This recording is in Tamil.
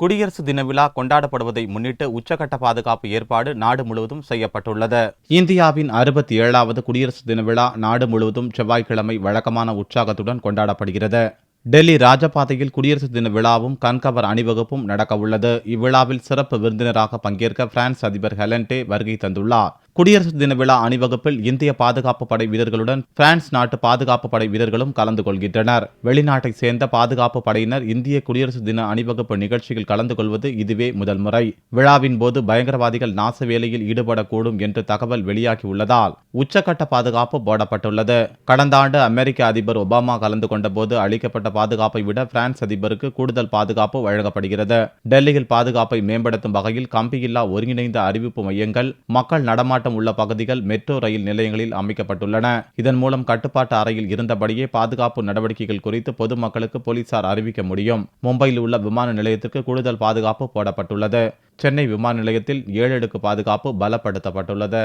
குடியரசு தின விழா கொண்டாடப்படுவதை முன்னிட்டு உச்சகட்ட பாதுகாப்பு ஏற்பாடு நாடு முழுவதும் செய்யப்பட்டுள்ளது. இந்தியாவின் 67வது குடியரசு தின விழா நாடு முழுவதும் செவ்வாய்க்கிழமை வழக்கமான உற்சாகத்துடன் கொண்டாடப்படுகிறது. டெல்லி ராஜபாதையில் குடியரசு தின விழாவும் கண்கவர் அணிவகுப்பும் நடக்கவுள்ளது. இவ்விழாவில் சிறப்பு விருந்தினராக பங்கேற்க பிரான்ஸ் அதிபர் ஹெலண்டே வருகை தந்துள்ளார். குடியரசு தின விழா அணிவகுப்பில் இந்திய பாதுகாப்பு படை வீரர்களுடன் பிரான்ஸ் நாட்டு பாதுகாப்பு படை வீரர்களும் கலந்து கொள்கின்றனர். வெளிநாட்டை சேர்ந்த பாதுகாப்பு படையினர் இந்திய குடியரசு தின அணிவகுப்பு நிகழ்ச்சியில் கலந்து கொள்வது இதுவே முதல் முறை. விழாவின் போது பயங்கரவாதிகள் நாச வேலையில் ஈடுபடக்கூடும் என்று தகவல் வெளியாகியுள்ளதால் உச்சகட்ட பாதுகாப்பு போடப்பட்டுள்ளது. கடந்த ஆண்டு அமெரிக்க அதிபர் ஒபாமா கலந்து கொண்ட போது அளிக்கப்பட்ட பாதுகாப்பை விட பிரான்ஸ் அதிபருக்கு கூடுதல் பாதுகாப்பு வழங்கப்படுகிறது. டெல்லியில் பாதுகாப்பை மேம்படுத்தும் வகையில் கம்பியில்லா ஒருங்கிணைந்த அறிவிப்பு மையங்கள், மக்கள் நடமாட்டம் உள்ள பகுதிகள், மெட்ரோ ரயில் நிலையங்களில் அமைக்கப்பட்டுள்ளன. இதன் மூலம் கட்டுப்பாட்டு அறையில் இருந்தபடியே பாதுகாப்பு நடவடிக்கைகள் குறித்து பொதுமக்களுக்கு போலீசார் அறிவிக்க முடியும். மும்பையில் உள்ள விமான நிலையத்திற்கு கூடுதல் பாதுகாப்பு போடப்பட்டுள்ளது. சென்னை விமான நிலையத்தில் 7 அடுக்கு பாதுகாப்பு பலப்படுத்தப்பட்டுள்ளது.